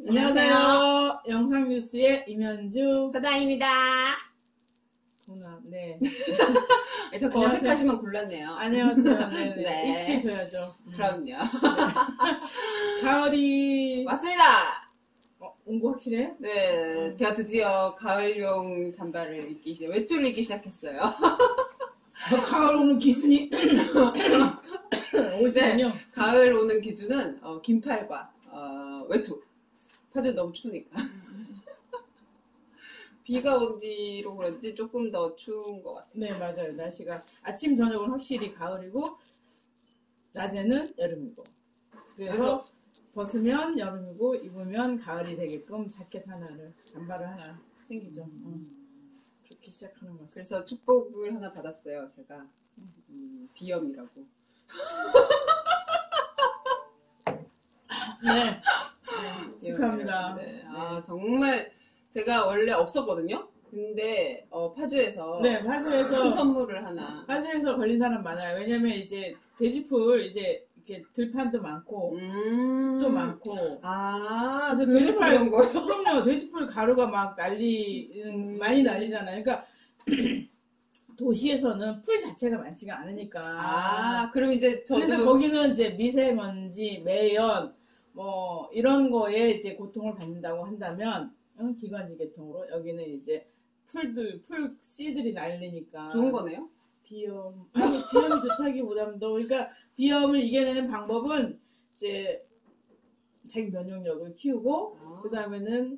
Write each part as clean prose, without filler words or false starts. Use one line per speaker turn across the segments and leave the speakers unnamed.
안녕하세요. 영상뉴스의 임현주
바다입니다.
네.
자꾸
안녕하세요.
어색하시면 곤란네요.
안녕하세요. 네.
네.
익숙해져야죠.
그럼요.
네. 가을이
왔습니다.
온 거 확실해요?
네, 제가 드디어 가을용 잠바를 입기 외투를 입기 시작했어요.
가을 오는 기준이 오시군요.
네, 가을 오는 기준은 긴팔과 외투. 파주 너무 추우니까. 비가 온 뒤로 그런지 조금 더 추운 것 같아요.
네, 맞아요. 날씨가 아침 저녁은 확실히 가을이고 낮에는 여름이고. 그래서 벗으면 여름이고 입으면 가을이 되게끔 자켓 하나를, 잠바를 하나 챙기죠. 그렇게 시작하는 것 같습니다.
그래서 축복을 하나 받았어요, 제가. 비염이라고.
네. 축하합니다.
네. 정말 제가 원래 없었거든요. 근데 파주에서
네, 파주에서
선물을 하나.
파주에서 걸린 사람 많아요. 왜냐면 이제 돼지풀 이제 이렇게 들판도 많고 숲도 많고.
그래서 그런 거예요?
그럼요. 돼지풀 가루가 막 많이 날리잖아요. 그러니까 도시에서는 풀 자체가 많지가 않으니까.
그럼 이제
그래서 거기는 이제 미세먼지, 매연 뭐 이런 거에 이제 고통을 받는다고 한다면 기관지 계통으로 여기는 이제 풀 씨들이 날리니까
좋은 거네요.
비염 좋다기보다도 그러니까 비염을 이겨내는 방법은 이제 자기 면역력을 키우고 그 다음에는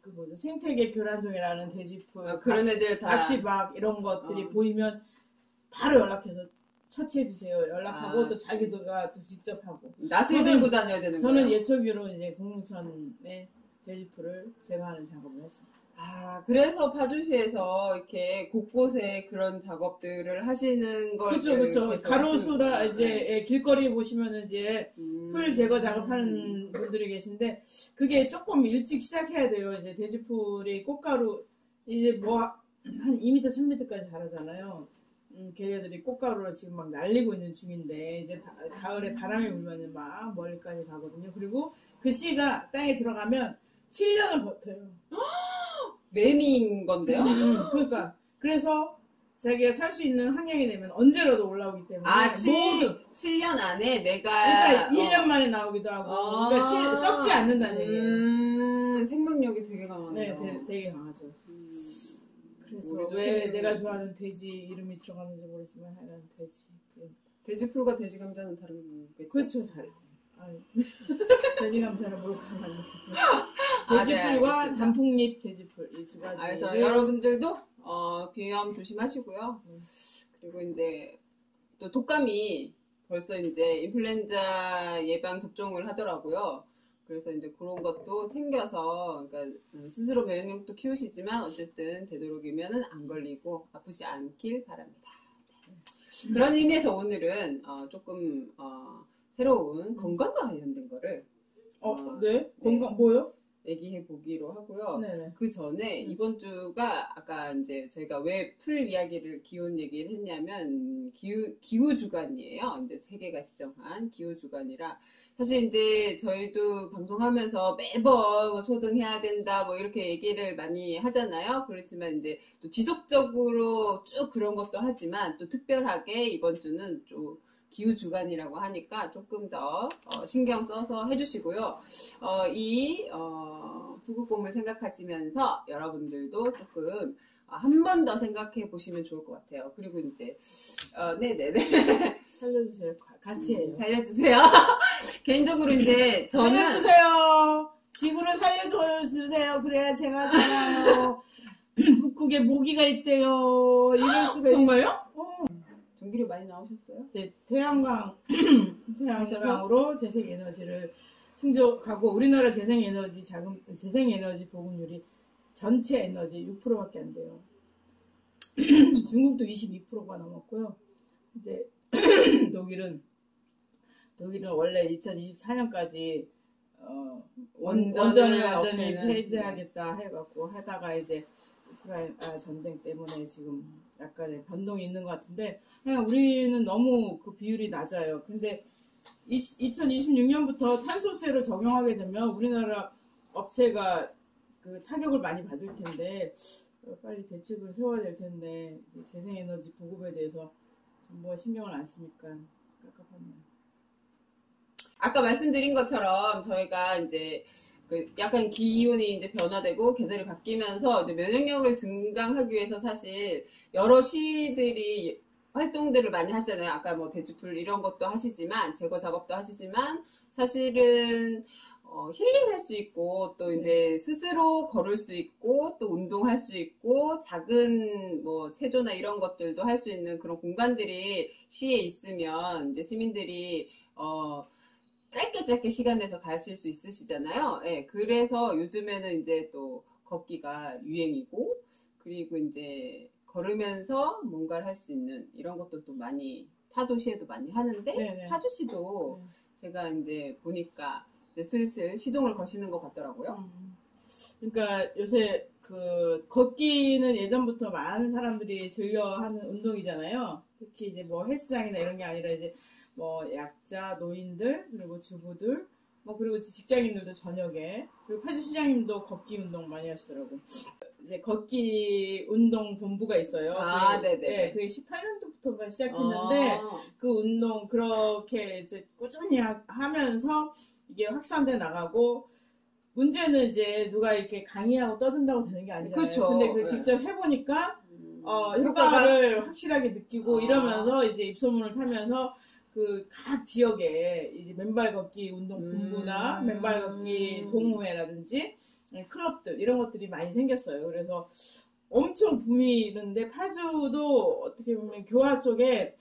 그 뭐죠 생태계 교란종이라는 돼지풀
그런 애들 다
각시박 이런 것들이 보이면 바로 연락해서 처치해주세요. 연락하고 또 자기도가 또 직접 하고.
낫을 들고 다녀야 되는 거예요?
저는 예초기로 이제 공릉천에 돼지풀을 제거하는 작업을 했습니다.
그래서 파주시에서 이렇게 곳곳에 그런 작업들을 하시는 걸.
그렇죠. 가로수다 이제 길거리 보시면은 이제 풀 제거 작업하는 분들이 계신데 그게 조금 일찍 시작해야 돼요. 이제 돼지풀이 꽃가루 이제 뭐 한 2m, 3m까지 자라잖아요. 걔네들이 꽃가루를 지금 막 날리고 있는 중인데 이제 가을에 바람이 불면은 막 멀리까지 가거든요. 그리고 그 씨가 땅에 들어가면 7년을 버텨요.
매미인 건데요?
그러니까 그래서 자기가 살 수 있는 환경이 되면 언제라도 올라오기 때문에
7년 안에 내가
그러니까 1년 만에 나오기도 하고 그러니까 썩지 않는다는 얘기예요.
생명력이 되게 강하네요.
네, 되게 강하죠. 그래서 왜 내가 좋아하는 돼지 이름이 들어가는지 모르지만 하여간
돼지풀과 돼지 감자는 다르겠죠?
그렇죠, 다르죠. 돼지 감자는 몰카가 아니고 돼지풀과
네,
단풍잎 돼지풀 이 두 가지.
그래서 여러분들도 비염 조심하시고요. 그리고 이제 또 독감이 벌써 이제 인플루엔자 예방 접종을 하더라고요. 그래서 이제 그런 것도 챙겨서, 그러니까 스스로 면역력도 키우시지만 어쨌든 되도록이면은 안 걸리고 아프지 않길 바랍니다. 그런 의미에서 오늘은 조금 새로운 건강과 관련된 거를
네? 건강 뭐요?
얘기해 보기로 하고요.
네네.
그 전에 이번 주가 아까 이제 저희가 왜 풀 이야기를 기온 얘기를 했냐면 기후 주간이에요. 이제 세계가 지정한 기후 주간이라 사실 이제 저희도 방송하면서 매번 뭐 소등해야 된다 뭐 이렇게 얘기를 많이 하잖아요. 그렇지만 이제 또 지속적으로 쭉 그런 것도 하지만 또 특별하게 이번 주는 좀 기후 주간이라고 하니까 조금 더 신경 써서 해주시고요. 북극곰을 생각하시면서 여러분들도 조금 한 번 더 생각해 보시면 좋을 것 같아요. 그리고 이제 네네네
살려주세요. 같이 해요.
살려주세요. 개인적으로 이제 저는
살려주세요. 지구를 살려주세요. 그래야 제가 살아요. 북극에 모기가 있대요. 이럴 수가 있어요.
정말요? 전기료 많이 나오셨어요?
네, 태양광으로 재생에너지를 충족하고 우리나라 재생에너지 보급률이 전체 에너지 6%밖에 안 돼요. 중국도 22%가 넘었고요. 이제 독일은 원래 2024년까지 완전히 폐지하겠다 해갖고 하다가 이제 우크라이나 전쟁 때문에 지금 약간의 변동이 있는 것 같은데 그냥 우리는 너무 그 비율이 낮아요. 근데 2026년부터 탄소세를 적용하게 되면 우리나라 업체가 그 타격을 많이 받을 텐데 빨리 대책을 세워야 될 텐데 이제 재생에너지 보급에 대해서 정부가 신경을 안 쓰니까 깝깝하네요.
아까 말씀드린 것처럼 저희가 이제 그 약간 기온이 이제 변화되고 계절이 바뀌면서 이제 면역력을 증강하기 위해서 사실 여러 시들이 활동들을 많이 하시잖아요. 아까 뭐 대추풀 이런 것도 하시지만 제거 작업도 하시지만 사실은 힐링할 수 있고 또 이제 스스로 걸을 수 있고 또 운동할 수 있고 작은 뭐 체조나 이런 것들도 할 수 있는 그런 공간들이 시에 있으면 이제 시민들이 짧게 시간 내서 가실 수 있으시잖아요. 예, 그래서 요즘에는 이제 또 걷기가 유행이고 그리고 이제 걸으면서 뭔가를 할 수 있는 이런 것들도 많이 타도시에도 많이 하는데
네네.
파주시도 제가 이제 보니까 이제 슬슬 시동을 거시는 것 같더라고요.
그러니까 요새 그 걷기는 예전부터 많은 사람들이 즐겨하는 운동이잖아요. 특히 이제 뭐 헬스장이나 이런 게 아니라 이제 뭐 약자, 노인들, 그리고 주부들, 뭐 그리고 직장인들도 저녁에, 그리고 파주시장님도 걷기 운동 많이 하시더라고. 이제 걷기 운동 본부가 있어요.
네네.
네, 그게 18년도부터가 시작했는데 그 운동 그렇게 이제 꾸준히 하면서 이게 확산돼 나가고. 문제는 이제 누가 이렇게 강의하고 떠든다고 되는 게 아니잖아요.
그쵸.
근데 그 직접 해보니까 효과를 확실하게 느끼고 이러면서 이제 입소문을 타면서 그 각 지역에 이제 맨발 걷기 운동 본부나 맨발 걷기 동호회라든지 클럽들 이런 것들이 많이 생겼어요. 그래서 엄청 붐이 있는데 파주도 어떻게 보면 교화 쪽에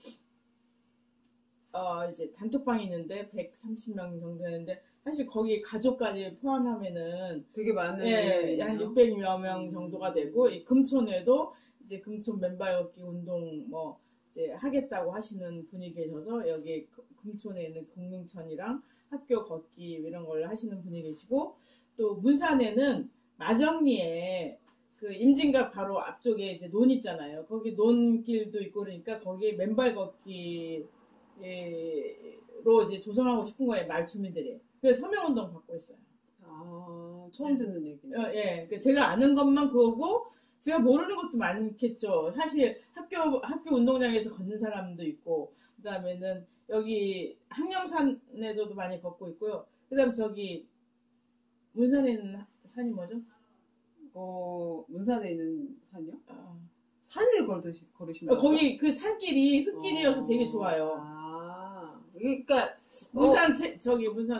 이제 단톡방이 있는데 130명 정도 되는데 사실 거기 가족까지 포함하면은
되게 많은
한 600여 명 정도가 되고 이 금촌에도 이제 금촌 맨발 걷기 운동 뭐 이제 하겠다고 하시는 분이 계셔서 여기 금촌에 있는 금능천이랑 학교 걷기 이런 걸 하시는 분이 계시고 또 문산에는 마정리에 그 임진각 바로 앞쪽에 이제 논 있잖아요. 거기 논길도 있고 그러니까 거기 맨발 걷기 로 이제 조성하고 싶은 거예요, 마을 주민들이. 그래서 서명운동 받고 있어요.
처음 듣는 얘기네요.
예, 제가 아는 것만 그거고, 제가 모르는 것도 많겠죠. 사실 학교 운동장에서 걷는 사람도 있고, 그 다음에는 여기 항령산에도 많이 걷고 있고요. 그 다음 저기, 문산에 있는 산이 뭐죠?
문산에 있는 산이요? 산을 걸으신다고요?
거기 그 산길이 흙길이어서 되게 좋아요.
그러니까
문산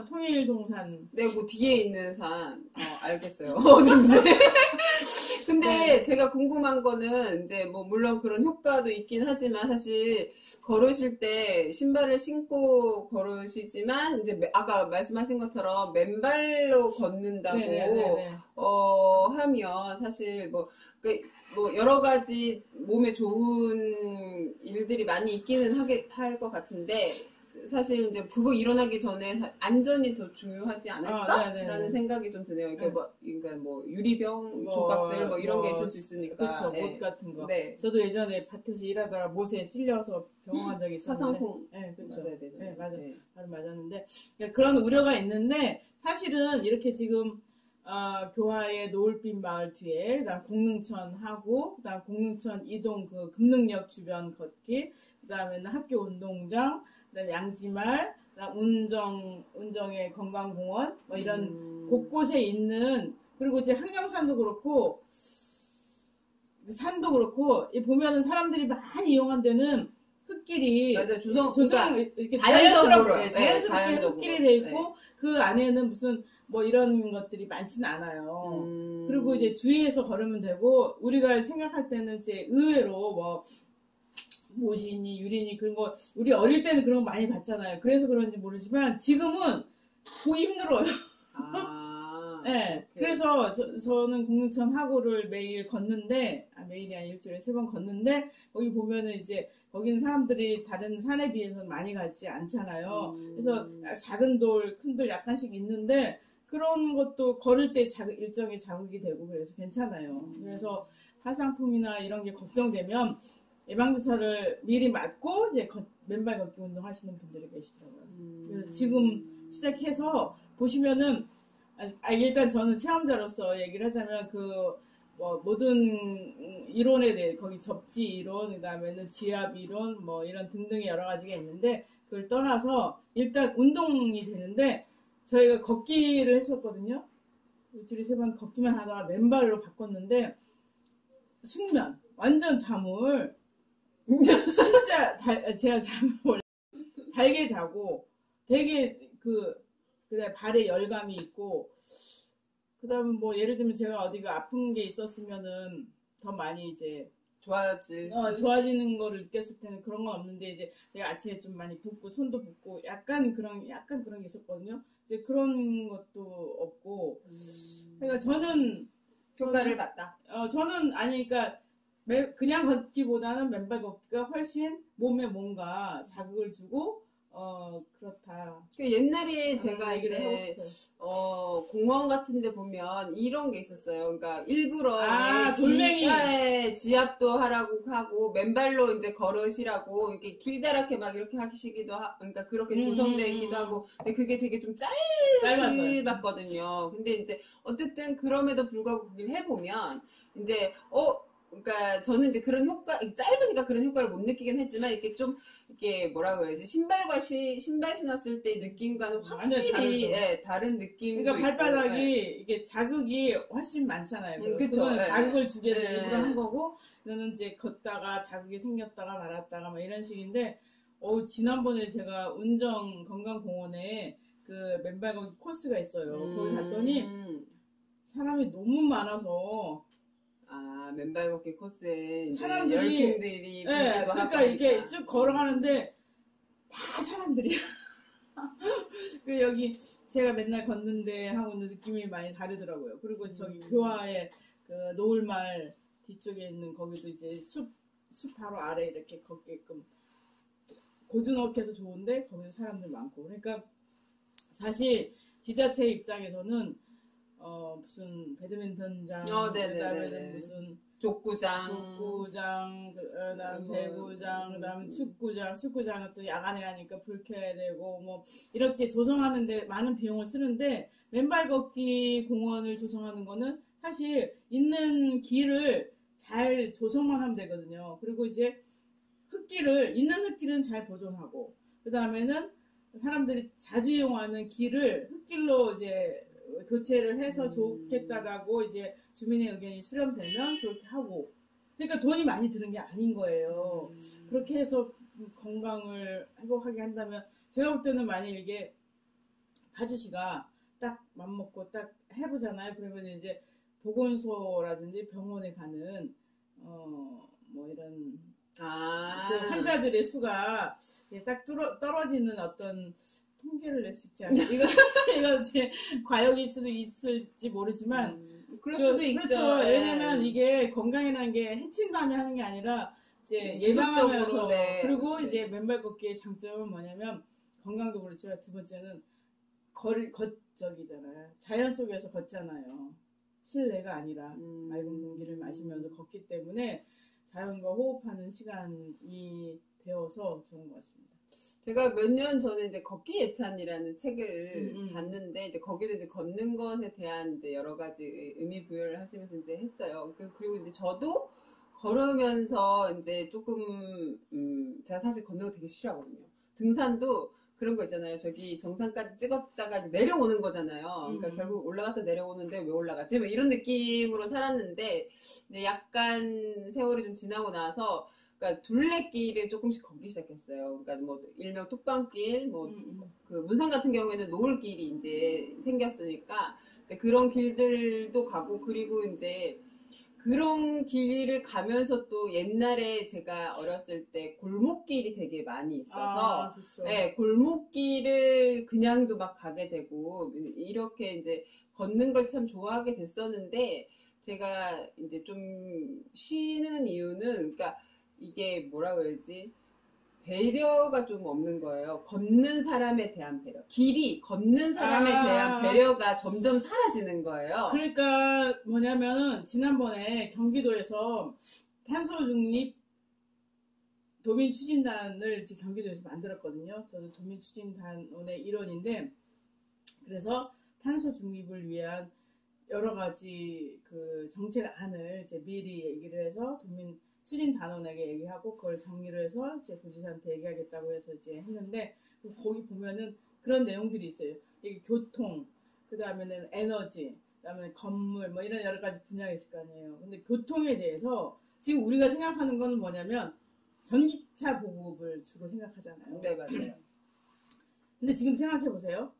통일동산.
네, 그 뒤에 있는 산. 알겠어요. 어딘지. 근데 제가 궁금한 거는 이제 뭐 물론 그런 효과도 있긴 하지만 사실 걸으실 때 신발을 신고 걸으시지만 이제 아까 말씀하신 것처럼 맨발로 걷는다고 하면 사실 뭐 여러 가지 몸에 좋은 일들이 많이 있기는 할 것 같은데 사실 이제 그거 일어나기 전에 안전이 더 중요하지 않을까라는 생각이 좀 드네요. 이게 그러니까 뭐 유리병 조각들 뭐 이런 게 있을 수 있으니까.
그렇죠. 못 같은 거. 네. 저도 예전에 밭에서 일하다가 못에 찔려서 병원한 적이 있었는데.
사상풍.
네, 그렇죠.
맞아야 되죠.
네, 맞아. 바로 맞았는데 그런 우려가 있는데 사실은 이렇게 지금 교화의 노을빛 마을 뒤에 그다음 공릉천하고 그다음 공릉천 이동 그 금능역 주변 걷기 그다음에는 학교 운동장 그다음 양지말 그다음 운정의 건강공원 뭐 이런 곳곳에 있는 그리고 이제 항령산도 그렇고 산도 그렇고 보면은 사람들이 많이 이용한 데는 흙길이
맞아요.
조성 이렇게
자연스럽게
흙길이 돼 있고 그 안에는 무슨 뭐 이런 것들이 많지는 않아요. 그리고 이제 주위에서 걸으면 되고 우리가 생각할 때는 이제 의외로 뭐 모신이 유린이 그런 거 우리 어릴 때는 그런 거 많이 봤잖아요. 그래서 그런지 모르지만 지금은 보기 힘들어요. 네, 그래서 저는 공릉천 하구를 매일 걷는데 매일이 아니라 일주일에 3번 걷는데 거기 보면은 이제 거기는 사람들이 다른 산에 비해서는 많이 가지 않잖아요. 그래서 작은 돌, 큰 돌 약간씩 있는데 그런 것도 걸을 때 일정의 자극이 되고 그래서 괜찮아요. 그래서 화상품이나 이런 게 걱정되면 예방주사를 미리 맞고 이제 맨발 걷기 운동 하시는 분들이 계시더라고요. 그래서 지금 시작해서 보시면은 일단 저는 체험자로서 얘기를 하자면 뭐 모든 이론에 대해 거기 접지 이론, 그다음에는 지압 이론, 뭐 이런 등등의 여러 가지가 있는데 그걸 떠나서 일단 운동이 되는데 저희가 걷기를 했었거든요. 일주일에 3번 걷기만 하다가 맨발로 바꿨는데 숙면, 완전 잠을 진짜 제가 잠을 원래 달게 자고 되게 그다음에 발에 열감이 있고 그다음에 뭐 예를 들면 제가 어디가 아픈 게 있었으면은 더 많이 이제 좋아지는 거를 느꼈을 때는 그런 건 없는데 이제 제가 아침에 좀 많이 붓고 손도 붓고 약간 그런 게 있었거든요. 이제 그런 것도 없고 그러니까 저는
효과를 봤다.
저는 그러니까 그냥 걷기보다는 맨발 걷기가 훨씬 몸에 뭔가 자극을 주고 그렇다.
옛날에 제가 이제 공원 같은 데 보면 이런 게 있었어요. 그러니까 일부러
돌멩이
지압도 하라고 하고 맨발로 이제 걸으시라고 이렇게 길다랗게 막 이렇게 하시기도 그러니까 그렇게 조성되어 있기도 하고 근데 그게 되게 좀 짧았거든요. 근데 이제 어쨌든 그럼에도 불구하고 거기를 해보면 이제 그러니까 저는 이제 그런 짧으니까 그런 효과를 못 느끼긴 했지만 이게 뭐라 그래야지 신발 신었을 때 느낌과는 확실히 다른 느낌.
그러니까 발바닥이 이게 자극이 훨씬 많잖아요. 그건 자극을 주기 위해서 일부러 한 거고, 이거는 이제 걷다가 자극이 생겼다가 말았다가 막 이런 식인데, 지난번에 제가 운정 건강공원에 그 맨발 걷기 코스가 있어요. 거기 갔더니 사람이 너무 많아서.
맨발 걷기 코스에
사람들이
열풍들이
그러니까 이렇게 쭉 걸어가는데 다 사람들이야. 여기 제가 맨날 걷는데 하고는 느낌이 많이 다르더라고요. 그리고 저기 교화의 그 노을마을 뒤쪽에 있는 거기도 이제 숲 바로 아래 이렇게 걷게끔 고즈넉해서 좋은데 거기도 사람들 많고. 그러니까 사실 지자체 입장에서는 무슨 배드민턴장, 그다음에는 무슨 족구장, 그다음 배구장, 그다음 축구장은 또 야간에 하니까 불 켜야 되고 뭐 이렇게 조성하는데 많은 비용을 쓰는데 맨발 걷기 공원을 조성하는 거는 사실 있는 길을 잘 조성만 하면 되거든요. 그리고 이제 있는 흙길은 잘 보존하고 그다음에는 사람들이 자주 이용하는 길을 흙길로 이제 교체를 해서 좋겠다라고 이제 주민의 의견이 수렴되면 그렇게 하고 그러니까 돈이 많이 드는 게 아닌 거예요. 그렇게 해서 건강을 회복하게 한다면 제가 볼 때는 만약 이게 파주시가 딱 맘먹고 딱 해보잖아요. 그러면 이제 보건소라든지 병원에 가는 뭐 이런 그 환자들의 수가 딱 떨어지는 어떤 통계를 낼 수 있지 않나. 이거 제 과욕일 수도 있을지 모르지만.
그럴 수도 있죠.
그렇죠. 왜냐면 이게 건강이라는 게 해친 다음에 하는 게 아니라 이제 예방하면서. 그리고 이제 맨발 걷기의 장점은 뭐냐면 건강도 그렇지만 두 번째는 걷적이잖아요. 자연 속에서 걷잖아요. 실내가 아니라 맑은 공기를 마시면서 걷기 때문에 자연과 호흡하는 시간이 되어서 좋은 것 같습니다.
제가 몇 년 전에 이제 걷기 예찬이라는 책을 봤는데 이제 거기도 이제 걷는 것에 대한 이제 여러 가지 의미 부여를 하시면서 이제 했어요. 그리고 이제 저도 걸으면서 이제 조금 제가 사실 걷는 거 되게 싫어하거든요. 등산도 그런 거 있잖아요. 저기 정상까지 찍었다가 내려오는 거잖아요. 그러니까 결국 올라갔다 내려오는데 왜 올라갔지? 뭐 이런 느낌으로 살았는데 이제 약간 세월이 좀 지나고 나서 그러니까 둘레길을 조금씩 걷기 시작했어요. 그러니까 뭐 일명 뚝방길, 뭐 그 문산 같은 경우에는 노을길이 이제 생겼으니까 그런 길들도 가고 그리고 이제 그런 길을 가면서 또 옛날에 제가 어렸을 때 골목길이 되게 많이 있어서 네, 골목길을 그냥도 막 가게 되고 이렇게 이제 걷는 걸 참 좋아하게 됐었는데 제가 이제 좀 쉬는 이유는 그러니까 이게 뭐라 그러지? 배려가 좀 없는 거예요. 걷는 사람에 대한 배려. 길이 걷는 사람에 대한 배려가 점점 사라지는 거예요.
그러니까 뭐냐면은 지난번에 경기도에서 탄소 중립 도민 추진단을 경기도에서 만들었거든요. 저도 도민 추진단의 일원인데 그래서 탄소 중립을 위한 여러 가지 그 정책안을 이제 미리 얘기를 해서 도민 추진 단원에게 얘기하고 그걸 정리를 해서 이제 도지사한테 얘기하겠다고 해서 이제 했는데 거기 보면은 그런 내용들이 있어요. 이게 교통, 그 다음에는 에너지, 그 다음에 건물 뭐 이런 여러 가지 분야가 있을 거 아니에요. 근데 교통에 대해서 지금 우리가 생각하는 거는 뭐냐면 전기차 보급을 주로 생각하잖아요.
네, 맞아요.
근데 지금 생각해 보세요.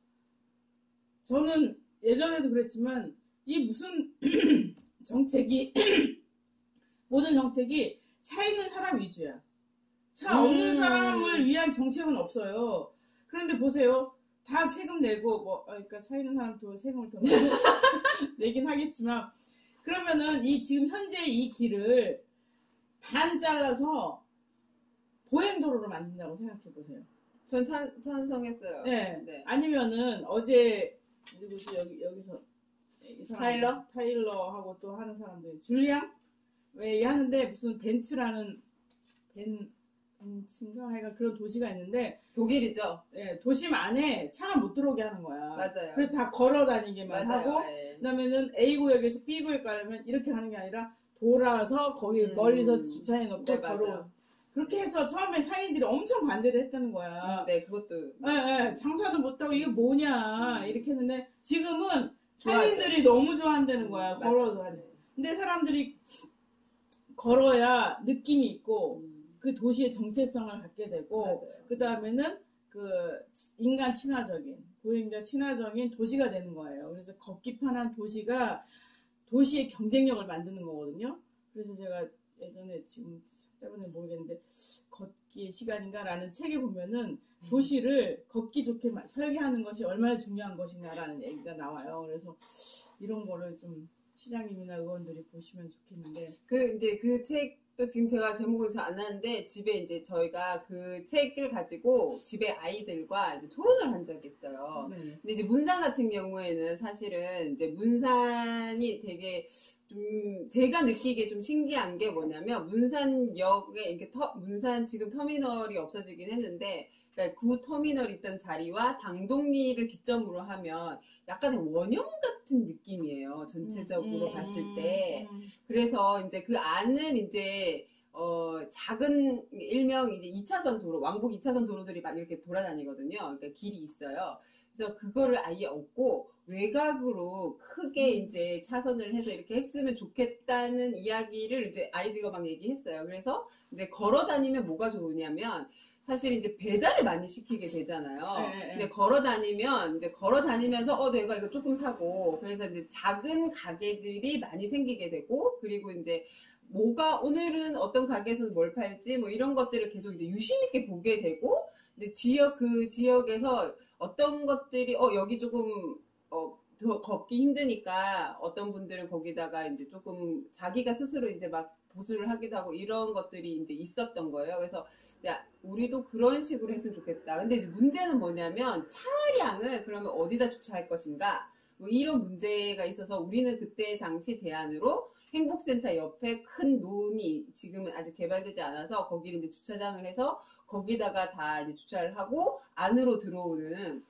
저는 예전에도 그랬지만 이 무슨 정책이 모든 정책이 차 있는 사람 위주야. 차 없는 사람을 위한 정책은 없어요. 그런데 보세요. 다 세금 내고 그러니까 차 있는 사람도 세금을 더 내긴 하겠지만 그러면은 이 지금 현재 이 길을 반 잘라서 보행도로로 만든다고 생각해 보세요.
전 찬성했어요.
네.
네.
아니면은 어제 누구지 여기서 타일러하고 또 하는 사람들 줄리앙 왜 하는데 무슨 벤츠라는 벤츠인가 하여간 그런 도시가 있는데
독일이죠.
네, 도심 안에 차가 못 들어오게 하는 거야.
맞아요.
그래서 다 걸어 다니게만
맞아요.
하고
네.
그다음에는 A 구역에서 B 구역 가려면 이렇게 하는 게 아니라 돌아서 거기 멀리서 주차해 놓고
네,
걸어. 그렇게 해서 처음에 상인들이 엄청 반대를 했다는 거야.
네, 그것도.
네, 장사도 못하고 이게 뭐냐 이렇게 했는데 지금은 상인들이 너무 좋아한다는 거야. 걸어서 하는. 근데 사람들이 걸어야 느낌이 있고 그 도시의 정체성을 갖게 되고 그 다음에는 그 인간 친화적인 보행자 친화적인 도시가 되는 거예요. 그래서 걷기 편한 도시가 도시의 경쟁력을 만드는 거거든요. 그래서 제가 예전에 지금 때문에 모르겠는데 걷기의 시간인가라는 책에 보면은 도시를 걷기 좋게 설계하는 것이 얼마나 중요한 것인가라는 얘기가 나와요. 그래서 이런 거를 좀 시장님이나 의원들이 보시면 좋겠는데
이제 그 책도 지금 제가 제목을 잘 안 나는데 집에 이제 저희가 그 책을 가지고 집에 아이들과 이제 토론을 한 적이 있어요. 근데 이제 문산 같은 경우에는 사실은 이제 문산이 되게 좀 제가 느끼기에 좀 신기한 게 뭐냐면 문산역에 이렇게 문산 지금 터미널이 없어지긴 했는데 그러니까 구 터미널 있던 자리와 당동리를 기점으로 하면 약간의 원형 같은 느낌이에요. 전체적으로 봤을 때. 그래서 이제 그 안은 이제 작은 일명 이제 2차선 도로, 왕복 2차선 도로들이 막 이렇게 돌아다니거든요. 그러니까 길이 있어요. 그래서 그거를 아예 없고 외곽으로 크게 이제 차선을 해서 이렇게 했으면 좋겠다는 이야기를 이제 아이들과 막 얘기했어요. 그래서 이제 걸어 다니면 뭐가 좋으냐면 사실 이제 배달을 많이 시키게 되잖아요. 근데 걸어 다니면서 내가 이거 조금 사고 그래서 이제 작은 가게들이 많이 생기게 되고 그리고 이제 오늘은 어떤 가게에서는 뭘 팔지 뭐 이런 것들을 계속 이제 유심 있게 보게 되고 근데 그 지역에서 어떤 것들이 여기 조금 더 걷기 힘드니까 어떤 분들은 거기다가 이제 조금 자기가 스스로 이제 막 보수를 하기도 하고 이런 것들이 이제 있었던 거예요. 그래서 야, 우리도 그런 식으로 했으면 좋겠다. 근데 이제 문제는 뭐냐면 차량을 그러면 어디다 주차할 것인가? 뭐 이런 문제가 있어서 우리는 그때 당시 대안으로 행복센터 옆에 큰 논이 지금은 아직 개발되지 않아서 거기를 이제 주차장을 해서 거기다가 다 이제 주차를 하고 안으로 들어오는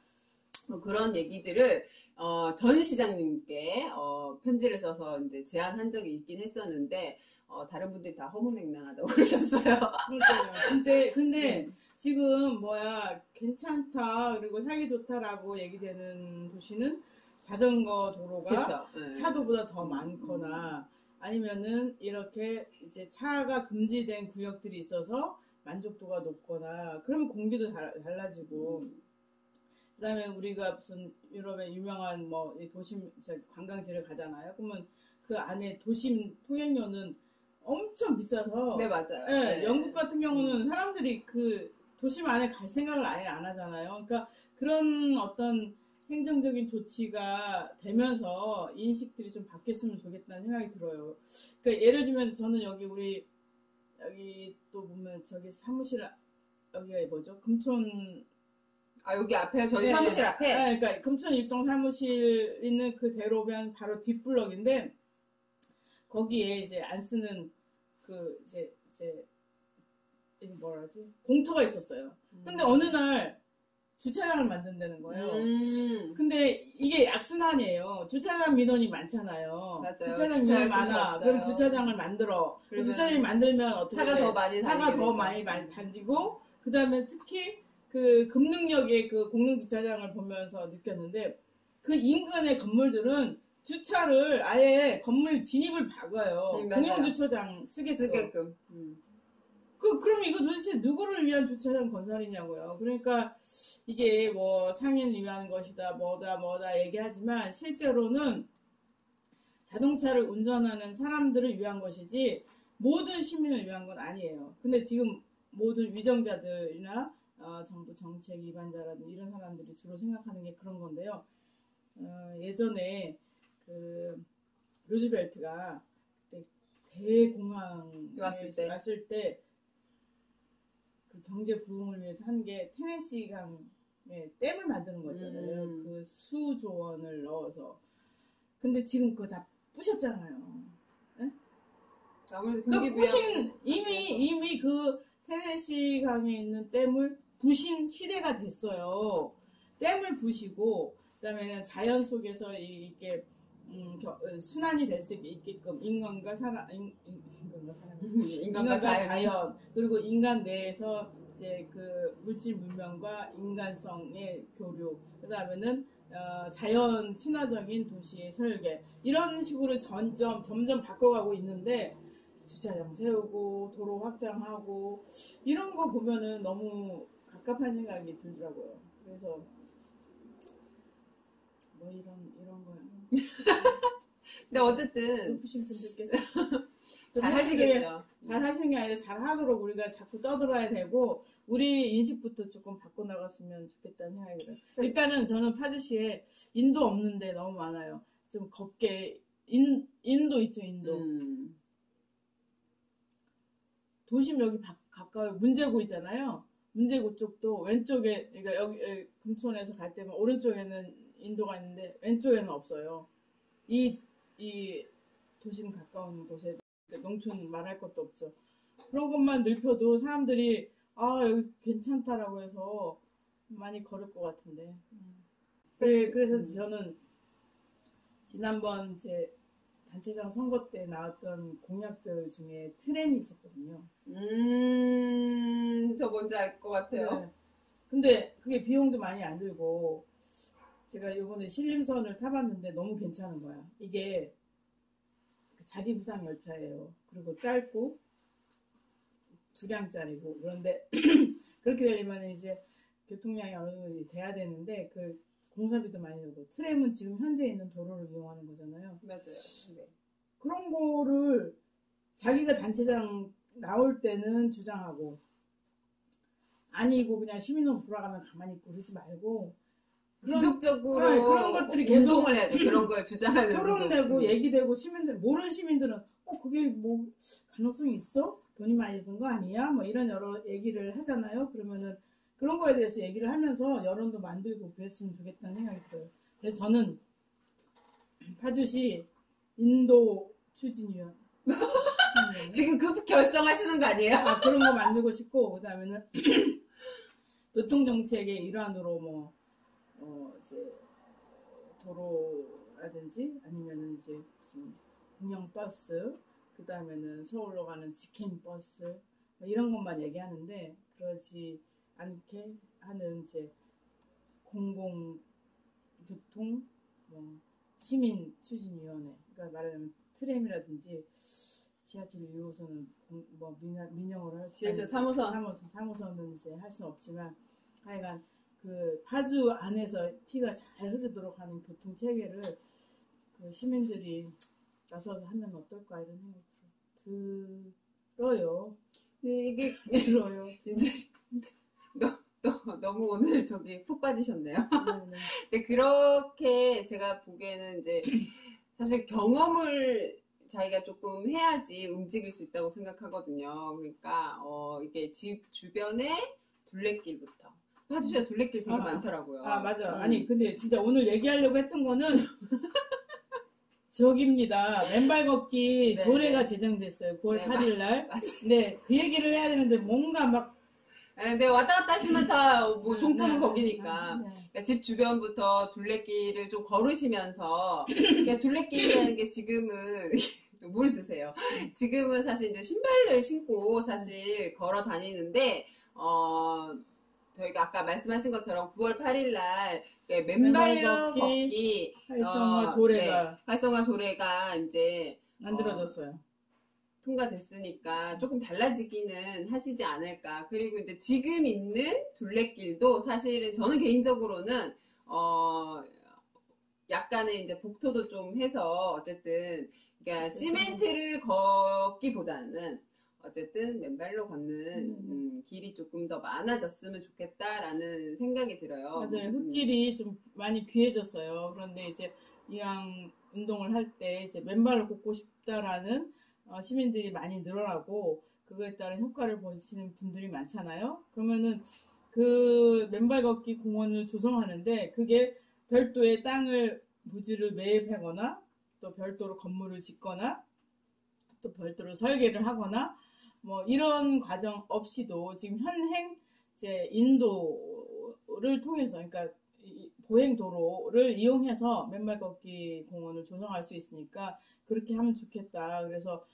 뭐 그런 얘기들을 전 시장님께 편지를 써서 이제 제안한 적이 있긴 했었는데 다른 분들이 다 허무맹랑하다고 그러셨어요.
그렇죠. 근데 지금 괜찮다 그리고 살기 좋다라고 얘기되는 도시는 자전거 도로가
그쵸?
차도보다 더 많거나 아니면은 이렇게 이제 차가 금지된 구역들이 있어서 만족도가 높거나 그러면 공기도 달라지고 그다음에 우리가 무슨 유럽의 유명한 도심 관광지를 가잖아요. 그러면 그 안에 도심 통행료는 엄청 비싸서
네, 맞아요.
네, 영국 같은 경우는 사람들이 그 도심 안에 갈 생각을 아예 안 하잖아요. 그러니까 그런 어떤 행정적인 조치가 되면서 인식들이 좀 바뀌었으면 좋겠다는 생각이 들어요. 그러니까 예를 들면 저는 여기 또 보면 저기 사무실 여기가 뭐죠? 금촌
여기 앞에 저희 사무실 앞에.
그러니까 금촌 일동 사무실 있는 그 대로변 바로 뒷블럭인데 거기에 이제 안 쓰는 그 이제 공터가 있었어요. 근데 어느 날 주차장을 만든다는 거예요. 근데 이게 악순환이에요. 주차장 민원이 많잖아요.
맞아요.
주차장 민원이 많아. 그럼 주차장을 만들어. 주차장을 만들면 어떻게
차가 더 많이
차가 더 많이 다니고 그 다음에 특히 그 금능역의 그 공릉주차장을 보면서 느꼈는데 그 인근의 건물들은 주차를 아예 건물 진입을 박아요. 공영주차장 쓰게끔. 그럼 이거 도대체 누구를 위한 주차장 건설이냐고요. 그러니까 이게 뭐 상인을 위한 것이다, 뭐다 얘기하지만 실제로는 자동차를 운전하는 사람들을 위한 것이지 모든 시민을 위한 건 아니에요. 근데 지금 모든 위정자들이나 정부 정책 위반자라든지 이런 사람들이 주로 생각하는 게 그런 건데요. 예전에 그 루즈벨트가 그때 대공황에 왔을 때 그 경제 부흥을 위해서 한 게 테네시 강에 댐을 만드는 거잖아요. 그 수조 원을 넣어서. 근데 지금 그거 다 부셨잖아요. 네? 그 부신 이미 그 테네시 강에 있는 댐을 부신 시대가 됐어요. 댐을 부시고 그다음에는 자연 속에서 이게 순환이 될 수 있게끔 인간과 자연 그리고 인간 내에서 이제 그 물질 문명과 인간성의 교류 그다음에는 자연 친화적인 도시의 설계 이런 식으로 점점 바꿔가고 있는데 주차장 세우고 도로 확장하고 이런 거 보면은 너무 갑갑한 생각이 들더라고요. 그래서 뭐 이런 거요.
근데 어쨌든
높으신 분들께서
잘 하시겠죠.
잘 하시는 게 아니라 잘 하도록 우리가 자꾸 떠들어야 되고 우리 인식부터 조금 바꿔 나갔으면 좋겠다는 생각이 들어요. 일단은 저는 파주시에 인도 없는데 너무 많아요. 좀 걷게 인도 있죠, 인도. 도심 여기 가까워요. 문제구 있잖아요. 문제구 쪽도 왼쪽에 그러니까 여기 금촌에서 갈 때면 오른쪽에는 인도가 있는데 왼쪽에는 없어요. 이 도심 가까운 곳에 농촌 말할 것도 없죠. 그런 것만 넓혀도 사람들이 여기 괜찮다라고 해서 많이 걸을 것 같은데. 그래서 저는 지난번 제 단체장 선거 때 나왔던 공약들 중에 트램이 있었거든요.
저 뭔지 알 것 같아요.
네. 근데 그게 비용도 많이 안 들고 제가 이번에 신림선을 타봤는데 너무 괜찮은 거야. 이게 자기 부상 열차예요. 그리고 짧고 2량짜리고 그런데 그렇게 되려면 이제 교통량이 어느 정도 돼야 되는데 그 공사비도 많이 들고 트램은 지금 현재 있는 도로를 이용하는 거잖아요.
맞아요. 네.
그런 거를 자기가 단체장 나올 때는 주장하고 아니고 그냥 시민으로 돌아가면 가만히 있고 그러지 말고
지속적으로
그런 것들이 계속
운동을 해야죠. 그런 걸 주장하는
토론되고 얘기되고 모르는 시민들은 그게 뭐 가능성이 있어? 돈이 많이 든 거 아니야? 뭐 이런 여러 얘기를 하잖아요. 그러면은 그런 거에 대해서 얘기를 하면서 여론도 만들고 그랬으면 좋겠다는 생각이 들어요. 그래서 저는 파주시 인도 추진위원
지금 급 결성하시는 거 아니에요?
그런 거 만들고 싶고 그다음에는 교통정책의 일환으로 이제 도로라든지 아니면은 이제 무슨 공영 버스 그 다음에는 서울로 가는 직행 버스 이런 것만 얘기하는데 그러지 않게 하는 이제 공공교통 시민 추진위원회 그러니까 말하자면 트램이라든지 지하철 2호선은 민영으로 할 수
지하철
3호선은 이제 할 수는 없지만 하여간 그 파주 안에서 피가 잘 흐르도록 하는 교통 체계를 그 시민들이 나서서 하면 어떨까 이런 생각이 들어요.
네, 이게
들어요.
진짜 너무 오늘 푹 빠지셨네요.
네.
근데 그렇게 제가 보기에는 이제 사실 경험을 자기가 조금 해야지 움직일 수 있다고 생각하거든요. 그러니까 이게 집 주변에 둘레길부터 파주시가 둘레길 되게 많더라고요.
맞아. 아니 근데 진짜 오늘 얘기하려고 했던 거는 저기입니다. 맨발 걷기 조례가 제정됐어요. 9월 8일 날.
맞아.
네, 그 얘기를 해야 되는데 뭔가 막
근데 왔다 갔다 하지만 다 뭐 종점은
네.
거기니까.
네.
그러니까 집 주변부터 둘레길을 좀 걸으시면서, 그러니까 둘레길이라는 게 지금은, 물 드세요. 지금은 사실 이제 신발을 신고 사실 걸어 다니는데, 저희가 아까 말씀하신 것처럼 9월 8일 날 맨발로 걷기
활성화 조례가
네, 활성화 조례가 이제
만들어졌어요.
통과됐으니까 조금 달라지기는 하시지 않을까. 그리고 이제 지금 있는 둘레길도 사실은 저는 개인적으로는 약간의 이제 복토도 좀 해서 어쨌든 그러니까 시멘트를 걷기보다는 어쨌든 맨발로 걷는 길이 조금 더 많아졌으면 좋겠다라는 생각이 들어요.
맞아요. 흙길이 좀 많이 귀해졌어요. 그런데 이제 이왕 운동을 할 때 이제 맨발로 걷고 싶다라는 시민들이 많이 늘어나고 그거에 따른 효과를 보시는 분들이 많잖아요. 그러면은 그 맨발 걷기 공원을 조성하는데 그게 별도의 땅을 부지를 매입하거나 또 별도로 건물을 짓거나 또 별도로 설계를 하거나 뭐 이런 과정 없이도 지금 현행 이제 인도를 통해서 그러니까 보행 도로를 이용해서 맨발 걷기 공원을 조성할 수 있으니까 그렇게 하면 좋겠다. 그래서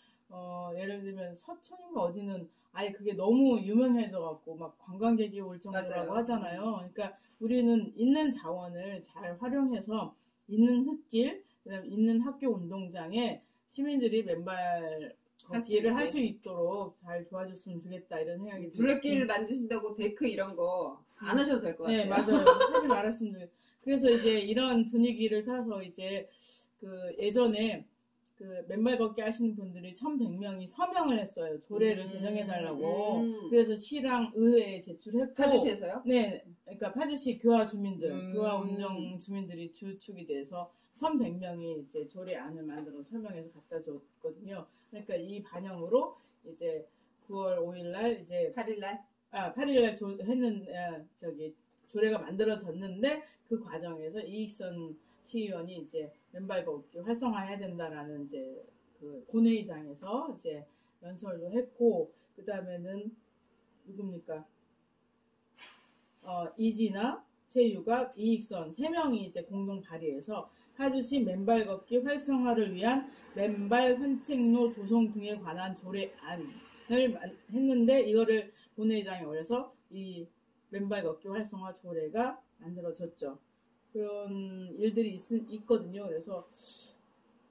예를 들면 서천인가 어디는 아예 그게 너무 유명해져 갖고 막 관광객이 올 정도라고
맞아요.
하잖아요. 그러니까 우리는 있는 자원을 잘 활용해서 있는 흙길, 그다음에 있는 학교 운동장에 시민들이 맨발 걷기를 할 수 있도록 잘 도와줬으면 좋겠다 이런 생각이 들어요.
둘레길 만드신다고 데크 이런 거 안 하셔도 될 것 같아요.
네, 맞아요. 하지 말았으면 좋겠어요. 그래서 이제 이런 분위기를 타서 이제 그 예전에 그 맨발 걷기 하시는 분들이 1,100명이 서명을 했어요. 조례를 제정해달라고. 그래서 시랑 의회에 제출했고.
파주시에서요?
네, 그러니까 파주시 교화 주민들, 교화 운영 주민들이 주축이 돼서 1,100명이 이제 조례안을 만들어 설명해서 갖다 줬거든요. 그러니까 이 반영으로 이제 9월 5일 날 이제
8일 날?
8일 날 조례가 만들어졌는데 그 과정에서 이익선 시의원이 이제 맨발 걷기 활성화해야 된다라는 이제 그 본회의장에서 이제 연설도 했고 그 다음에는 누굽니까? 이진아, 최유갑, 이익선 3명이 이제 공동 발의해서 파주시 맨발 걷기 활성화를 위한 맨발 산책로 조성 등에 관한 조례안을 했는데 이거를 본회의장에 올려서 이 맨발 걷기 활성화 조례가 만들어졌죠. 그런 일들이 있거든요. 그래서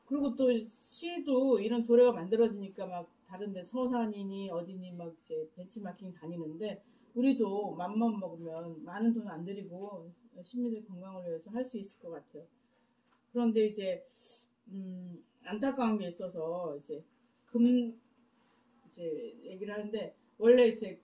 그리고 또 시도 이런 조례가 만들어지니까 막 다른데 서산이니 어디니 막 이제 벤치마킹 다니는데 우리도 맘만 먹으면 많은 돈 안 들이고 시민들 건강을 위해서 할 수 있을 것 같아요. 그런데 이제 안타까운 게 있어서 이제 얘기를 하는데 원래 이제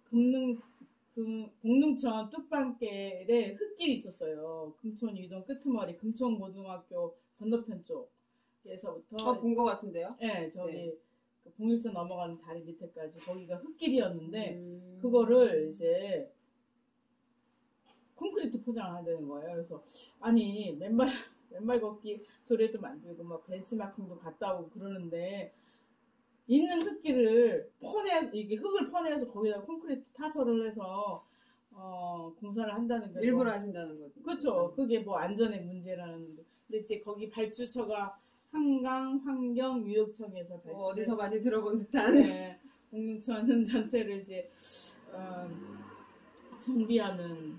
공릉천 뚝방길에 흙길이 있었어요. 금촌 이동 끄트머리 금촌고등학교 건너편 쪽에서부터
본 것 같은데요?
네, 저기 네. 그 봉일천 넘어가는 다리 밑에까지 거기가 흙길이었는데 그거를 이제 콘크리트 포장을 한다는 거예요. 그래서 아니 맨발 걷기 조례도 만들고 막 벤치마킹도 갔다 오고 그러는데 있는 흙길을 이게 흙을 퍼내서 거기다 콘크리트 타설을 해서 공사를 한다는 게
일부러 하신다는 거죠.
그렇죠. 그게 뭐 안전의 문제라는. 근데 이제 거기 발주처가 한강 환경유역청에서
어디서 많이 들어본 듯한.
네, 공릉천 전체를 이제 정비하는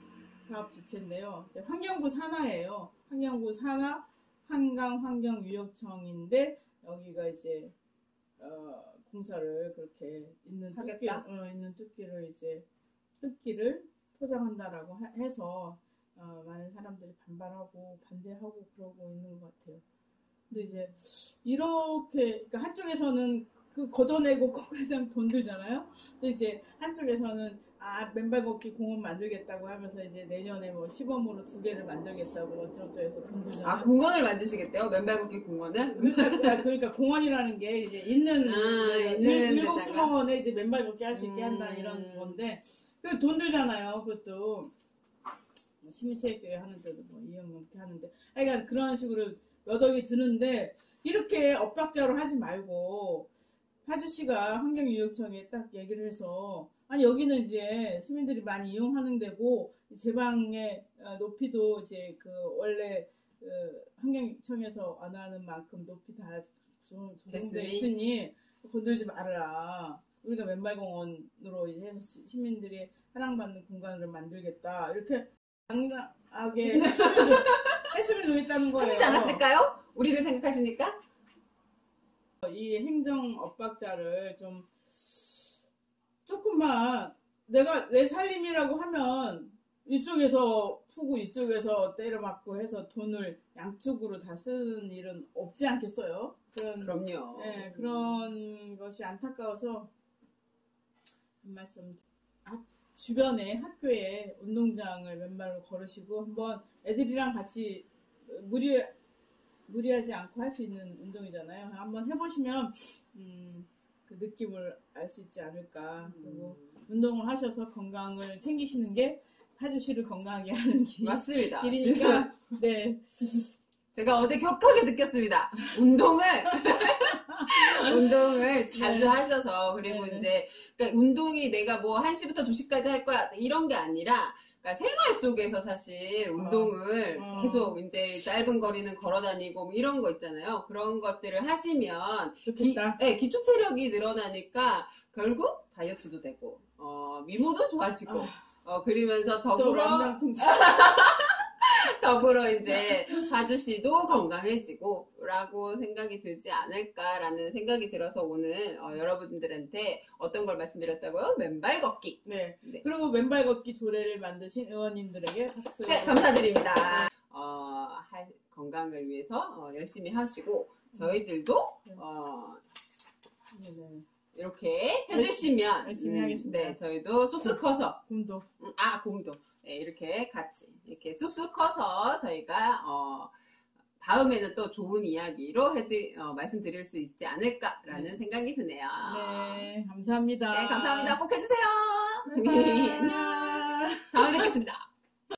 사업 주체인데요. 이제 환경부 산하예요. 환경부 산하 한강 환경유역청인데 여기가 이제 공사를 그렇게 있는 뚝길을 이제 흙길을 포장한다라고 해서 많은 사람들이 반발하고 반대하고 그러고 있는 것 같아요. 근데 이제 이렇게 그러니까 한쪽에서는 그 걷어내고 거기서 돈 들잖아요. 또 이제 한쪽에서는 맨발 걷기 공원 만들겠다고 하면서 이제 내년에 뭐 시범으로 2개를 만들겠다고 어쩌고저쩌고 돈 들잖아요.
공원을 만드시겠대요? 맨발 걷기 공원을?
그러니까 공원이라는 게 이제 있는 일곡수공원에 이제 맨발 걷기 할 수 있게 한다 이런 건데 그 돈 들잖아요. 그것도 시민체육대회 하는데도 뭐 2억 넘게 하는데 그러니까 그런 식으로 몇 억이 드는데 이렇게 엇박자로 하지 말고 파주시가 환경유역청에 딱 얘기를 해서 아니 여기는 이제 시민들이 많이 이용하는 데고 제방의 높이도 이제 그 원래 그 환경청에서 원하는 만큼 높이 다 조성돼 있으니 건들지 말아라. 우리가 맨발공원으로 이제 해서 시민들이 사랑받는 공간을 만들겠다. 이렇게 당당하게 했으면 좋겠다는 거예요.
하시지 않았을까요? 우리를 생각하시니까?
이 행정 엇박자를 좀 조금만 내가 내 살림이라고 하면 이쪽에서 푸고 이쪽에서 때려맞고 해서 돈을 양쪽으로 다 쓰는 일은 없지 않겠어요?
그럼요.
네, 그런 것이 안타까워서 한 말씀. 주변에 학교에 운동장을 맨발로 걸으시고 한번 애들이랑 같이 무리하지 않고 할 수 있는 운동이잖아요. 한번 해보시면 그 느낌을 알 수 있지 않을까. 그리고 운동을 하셔서 건강을 챙기시는 게 파주시를 건강하게 하는
맞습니다.
길이니까.
진짜.
네.
제가 어제 격하게 느꼈습니다. 운동을 자주
네.
하셔서, 그리고
네.
이제, 그러니까 운동이 내가 뭐 1시부터 2시까지 할 거야. 이런 게 아니라, 그러니까 생활 속에서 사실 운동을 계속 이제 짧은 거리는 걸어 다니고 뭐 이런 거 있잖아요. 그런 것들을 하시면,
좋겠다.
기초 체력이 늘어나니까 결국 다이어트도 되고, 미모도 좋아지고, 그러면서 더불어 이제 파주시도 건강해지고 라고 생각이 들지 않을까라는 생각이 들어서 오늘 여러분들한테 어떤 걸 말씀드렸다고요? 맨발 걷기.
네. 그리고 맨발 걷기 조례를 만드신 의원님들에게 박수.
네, 감사드립니다. 건강을 위해서 열심히 하시고 저희들도
네.
이렇게 해주시면
열심히 하겠습니다.
네, 저희도 쑥쑥 커서
곰도.
곰도. 네, 이렇게 같이 이렇게 쑥쑥 커서 저희가 다음에는 또 좋은 이야기로 말씀드릴 수 있지 않을까라는 생각이 드네요.
네, 감사합니다.
네, 감사합니다. 꼭 해주세요.
네,
안녕. 다음에 뵙겠습니다.